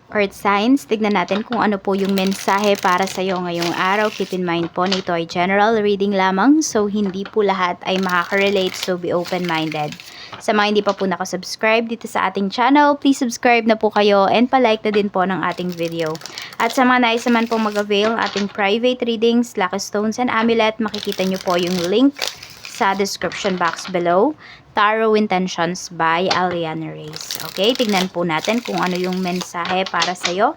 Earth signs, tignan natin kung ano po yung mensahe para sa iyo ngayong araw. Keep in mind po na ito ay general reading lamang, so hindi po lahat ay makaka-relate, so be open-minded. Sa mga hindi pa po nakasubscribe dito sa ating channel, please subscribe na po kayo and palike na din po ng ating video. At sa mga nais naman po mag-avail ating private readings, lucky stones and amulet, makikita nyo po yung link sa description box below. Tarot Intentions by Aliana Reyes. Okay, tignan po natin kung ano yung mensahe para sa'yo.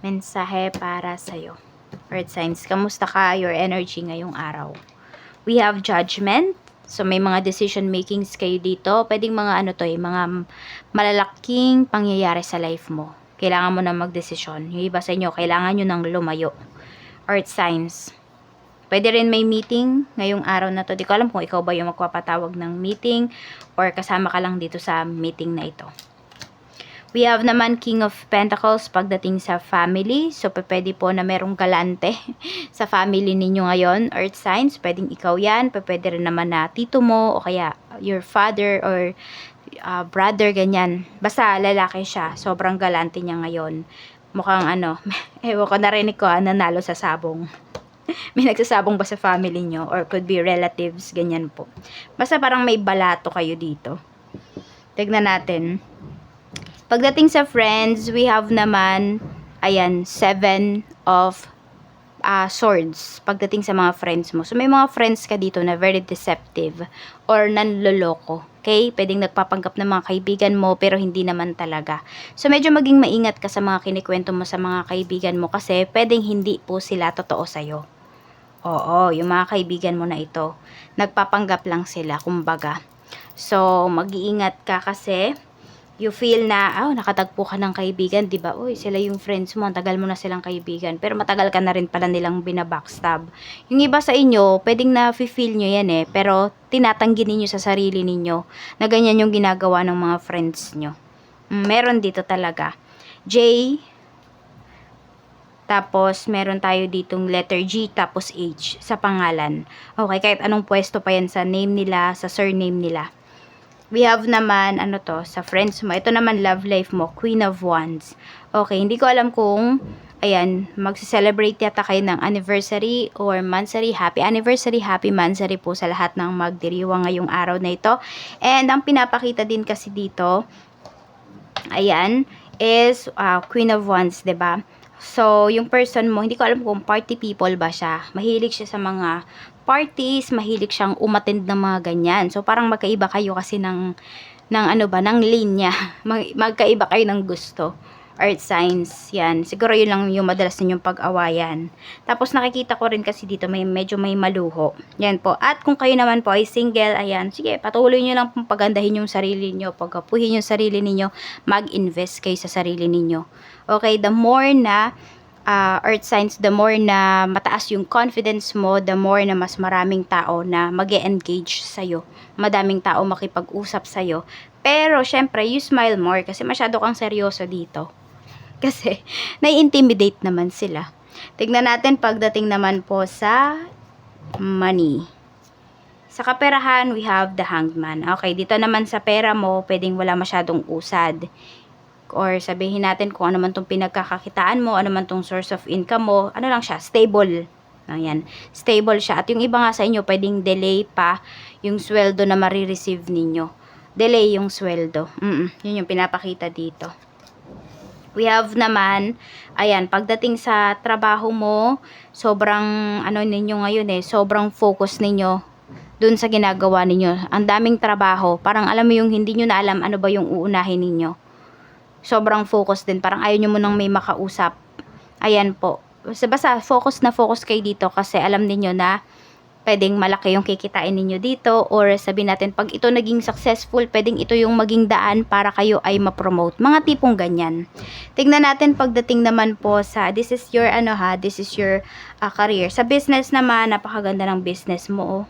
Mensahe para sa'yo. Earth signs, kamusta ka? Your energy ngayong araw. We have Judgment. So, may mga decision makings kayo dito. Pwedeng mga ano to mga malalaking pangyayari sa life mo. Kailangan mo na magdesisyon. Yung iba sa inyo, kailangan nyo nang lumayo. Earth signs. Pwede rin may meeting ngayong araw na to. Di ko alam kung ikaw ba yung magpapatawag ng meeting or kasama ka lang dito sa meeting na ito. We have naman King of Pentacles pagdating sa family. So, pwede po na merong galante sa family ninyo ngayon. Earth signs, pwedeng ikaw yan. Pwede rin naman na tito mo o kaya your father or brother, ganyan. Basta lalaki siya. Sobrang galante niya ngayon. Mukhang ewan ko, narinig ko nanalo sa sabong. May nagsasabong ba sa family nyo? Or could be relatives, ganyan po. Basta parang may balato kayo dito. Tignan natin. Pagdating sa friends, we have naman, ayan, 7 of swords. Pagdating sa mga friends mo. So, may mga friends ka dito na very deceptive or nanloloko. Okay? Pwedeng nagpapanggap ng mga kaibigan mo pero hindi naman talaga. So, medyo maging maingat ka sa mga kinikwento mo sa mga kaibigan mo kasi pwedeng hindi po sila totoo sa'yo. Oo, yung mga kaibigan mo na ito, nagpapanggap lang sila, kumbaga. So, mag-iingat ka kasi you feel na, nakatagpo ka ng kaibigan, di ba? Uy, sila yung friends mo, ang tagal mo na silang kaibigan, pero matagal ka na rin pala nilang binabackstab. Yung iba sa inyo, pwedeng na-feel nyo yan pero tinatanggi ninyo sa sarili ninyo na ganyan yung ginagawa ng mga friends nyo. Meron dito talaga. J, tapos, meron tayo ditong letter G, tapos H sa pangalan. Okay, kahit anong pwesto pa yan sa name nila, sa surname nila. We have naman, sa friends mo. Ito naman, love life mo, Queen of Wands. Okay, hindi ko alam kung, ayan, magse-celebrate yata kayo ng anniversary or mansary. Happy anniversary, happy mansary po sa lahat ng magdiriwang ngayong araw na ito. And, ang pinapakita din kasi dito, ayan, is Queen of Wands, 'di ba? So, yung person mo, hindi ko alam kung party people ba siya. Mahilig siya sa mga parties, mahilig siyang umattend ng mga ganyan. So, parang magkaiba kayo kasi ng ng linya. Magkaiba kayo ng gusto. Earth signs, yan. Siguro yun lang yung madalas ninyong pag-awayan. Tapos nakikita ko rin kasi dito medyo may maluho. Yan po. At kung kayo naman po ay single, ayan, sige, patuloy nyo lang pong pagandahin yung sarili nyo, pagkapuhin yung sarili ninyo, mag-invest kayo sa sarili ninyo. Okay, the more na earth signs, the more na mataas yung confidence mo, the more na mas maraming tao na mag-e-engage sa'yo. Madaming tao makipag-usap sa'yo. Pero, syempre, you smile more kasi masyado kang seryoso dito. Kasi, nai-intimidate naman sila. Tignan natin pagdating naman po sa money. Sa kaperahan, we have the Hanged Man. Okay, dito naman sa pera mo, pwedeng wala masyadong usad. Or sabihin natin kung ano man tong pinagkakakitaan mo, ano man tong source of income mo, ano lang siya, stable. Ayan, stable siya. At yung iba nga sa inyo, pwedeng delay pa yung sweldo na marireceive ninyo. Delay yung sweldo. Yun yung pinapakita dito. We have naman, ayan, pagdating sa trabaho mo, sobrang, ninyo ngayon sobrang focus ninyo dun sa ginagawa ninyo. Ang daming trabaho. Parang alam mo yung hindi nyo na alam ano ba yung uunahin ninyo. Sobrang focus din. Parang ayaw nyo munang may makausap. Ayan po. Basta focus na focus kayo dito kasi alam niyo na pwedeng malaki yung kikitain ninyo dito or sabihin natin pag ito naging successful, pwedeng ito yung maging daan para kayo ay ma-promote. Mga tipong ganyan. Tignan natin pagdating naman po sa this is your this is your career. Sa business naman, napakaganda ng business mo.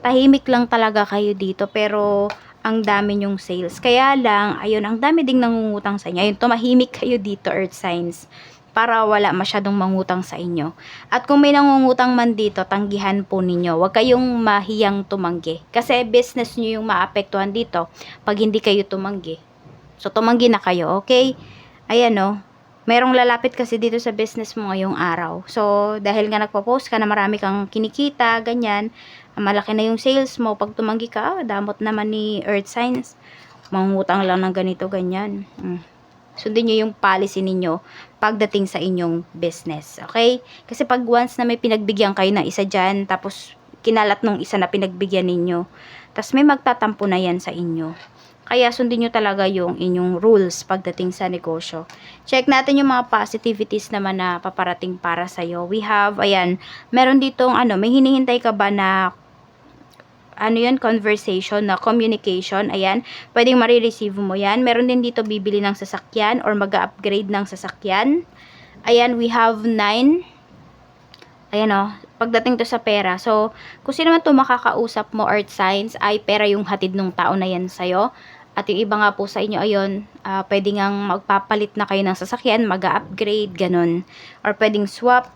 Tahimik lang talaga kayo dito pero ang dami nyong sales. Kaya lang, ayun, ang dami ding nangungutang sa inyo. Ayun, tumahimik kayo dito, earth signs, para wala masyadong mangutang sa inyo. At kung may nangungutang man dito, tanggihan po ninyo. Huwag kayong mahiyang tumanggi. Kasi business nyo yung maapektuhan dito pag hindi kayo tumanggi. So, tumanggi na kayo, okay? Ayan Merong lalapit kasi dito sa business mo ngayong araw. So, dahil nga nagpo-post ka na marami kang kinikita, ganyan, malaki na yung sales mo, pag tumanggi ka, damot naman ni Earth Signs, mangungutang lang ng ganito, ganyan. Sundin nyo yung policy ninyo pagdating sa inyong business. Okay? Kasi pag once na may pinagbigyan kayo ng isa dyan, tapos kinalat nung isa na pinagbigyan ninyo, tapos may magtatampo na yan sa inyo. Kaya sundin nyo talaga yung inyong rules pagdating sa negosyo. Check natin yung mga positivities naman na paparating para sa'yo. We have, ayan, meron ditong may hinihintay ka ba na conversation, na communication, ayan, pwedeng marireceive mo yan. Meron din dito bibili ng sasakyan or mag-upgrade ng sasakyan. Ayan, we have 9. Ayan pagdating to sa pera. So, kung sino man to makakausap mo, Earth Signs, ay pera yung hatid ng tao na yan sa'yo. At yung iba nga po sa inyo, ayun, pwede ngang magpapalit na kayo ng sasakyan, mag-upgrade, ganun. Or pwedeng swap,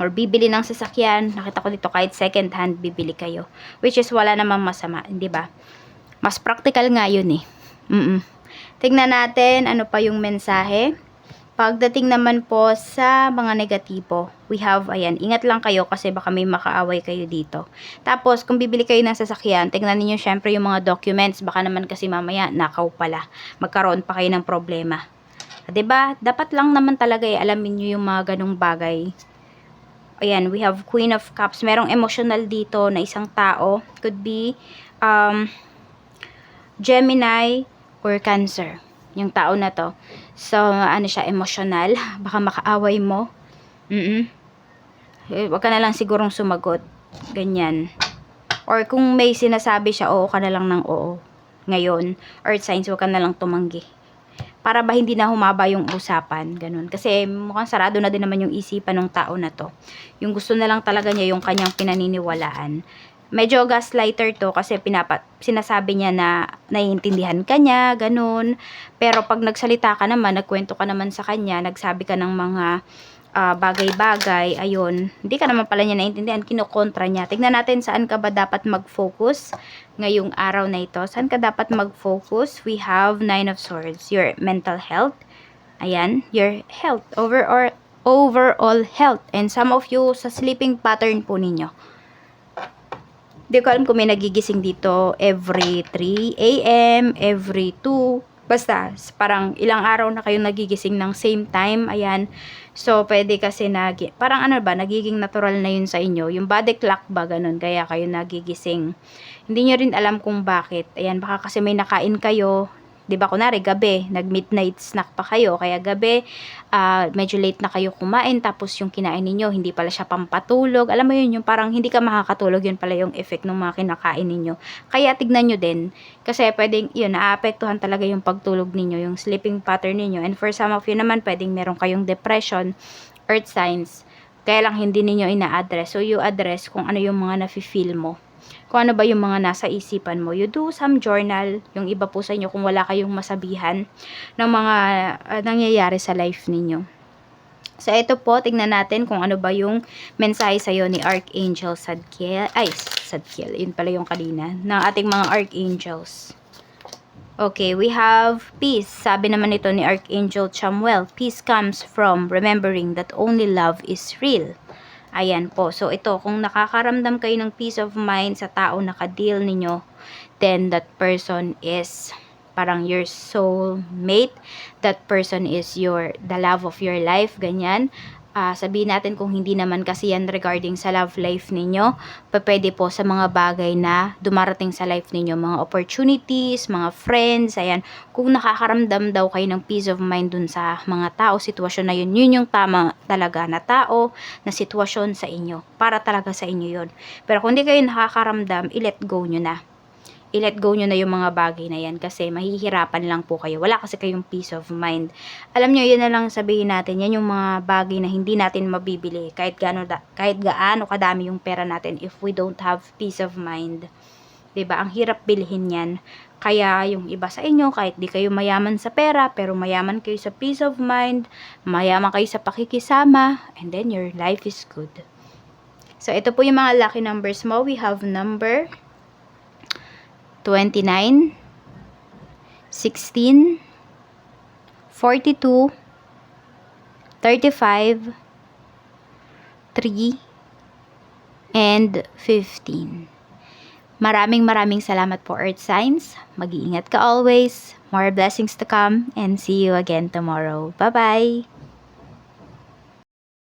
or bibili ng sasakyan. Nakita ko dito kahit second hand bibili kayo, which is wala namang masama, hindi ba? Mas practical nga yun eh. Tingnan natin ano pa yung mensahe. Pagdating naman po sa mga negatibo, we have, ayan, ingat lang kayo kasi baka may makaaway kayo dito. Tapos, kung bibili kayo ng sasakyan, tingnan niyo syempre yung mga documents. Baka naman kasi mamaya, nakaw pala. Magkaroon pa kayo ng problema. Diba? Dapat lang naman talaga alamin niyo yung mga ganong bagay. Ayan, we have Queen of Cups. Merong emotional dito na isang tao. Could be Gemini or Cancer. Yung tao na to. So, siya, emotional. Baka makaaway mo. Wag ka na lang sigurong sumagot. Ganyan. Or kung may sinasabi siya, oo ka na lang ng oo. Ngayon, Earth Signs, wag ka na lang tumanggi. Para ba hindi na humaba yung usapan, ganun. Kasi mukhang sarado na din naman yung isipan ng tao na to. Yung gusto na lang talaga niya yung kanyang pinaniniwalaan. Medyo gaslighter to kasi sinasabi niya na naiintindihan ka niya, ganun. Pero pag nagsalita ka naman, nagkwento ka naman sa kanya, nagsabi ka ng mga bagay-bagay, ayun, hindi ka naman pala niya naiintindihan, kinokontra niya. Tignan natin saan ka ba dapat mag-focus ngayong araw na ito. Saan ka dapat mag-focus? We have 9 of Swords, your mental health. Ayan, your health, overall health. And some of you sa sleeping pattern po ninyo. Di ko alam kung may nagigising dito every 3 a.m., every 2. Basta, parang ilang araw na kayong nagigising ng same time. Ayan. So, pwede kasi parang nagiging natural na yun sa inyo. Yung body clock ba, ganun. Kaya kayo nagigising. Hindi nyo rin alam kung bakit. Ayan, baka kasi may nakain kayo. Diba, kunwari, gabi, nag-midnight snack pa kayo, kaya gabi, medyo late na kayo kumain, tapos yung kinain ninyo, hindi pala siya pampatulog. Alam mo yun, yung parang hindi ka makakatulog, yun pala yung effect ng mga kinakain ninyo. Kaya tignan nyo din, kasi pwedeng, yun, naapektuhan talaga yung pagtulog ninyo, yung sleeping pattern ninyo. And for some of you naman, pwedeng meron kayong depression, Earth Signs, kaya lang hindi ninyo ina-address. So, you address kung ano yung mga nafe-feel mo. Kung ano ba yung mga nasa isipan mo. You do some journal. Yung iba po sa inyo, kung wala kayong masabihan ng mga nangyayari sa life ninyo. So, ito po, tingnan natin kung ano ba yung mensahe sa'yo ni Archangel Zadkiel. Zadkiel. Yun pala yung kanina. Ng ating mga Archangels. Okay, we have peace. Sabi naman ito ni Archangel Chamuel. Peace comes from remembering that only love is real. Ayan po. So, ito, kung nakakaramdam kayo ng peace of mind sa tao na ka-deal ninyo, then that person is parang your soul mate. That person is the love of your life, ganyan. Sabihin natin kung hindi naman kasi yan regarding sa love life ninyo, pwede po sa mga bagay na dumarating sa life ninyo, mga opportunities, mga friends, ayan. Kung nakakaramdam daw kayo ng peace of mind dun sa mga tao, sitwasyon na yun, yun yung tama talaga na tao, na sitwasyon sa inyo. Para talaga sa inyo yun. Pero kung hindi kayo nakakaramdam, i-let go nyo na. I-let go nyo na yung mga bagay na yan kasi mahihirapan lang po kayo. Wala kasi kayong peace of mind. Alam nyo, yun na lang sabihin natin. Yan yung mga bagay na hindi natin mabibili. Kahit gaano kadami yung pera natin if we don't have peace of mind. 'Di ba? Ang hirap bilhin yan. Kaya yung iba sa inyo, kahit di kayo mayaman sa pera, pero mayaman kayo sa peace of mind, mayaman kayo sa pakikisama, and then your life is good. So, ito po yung mga lucky numbers mo. We have number 29, 16, 42, 35, 3, and 15. Maraming salamat po, Earth Signs. Mag-iingat ka always. More blessings to come, and see you again tomorrow. Bye-bye!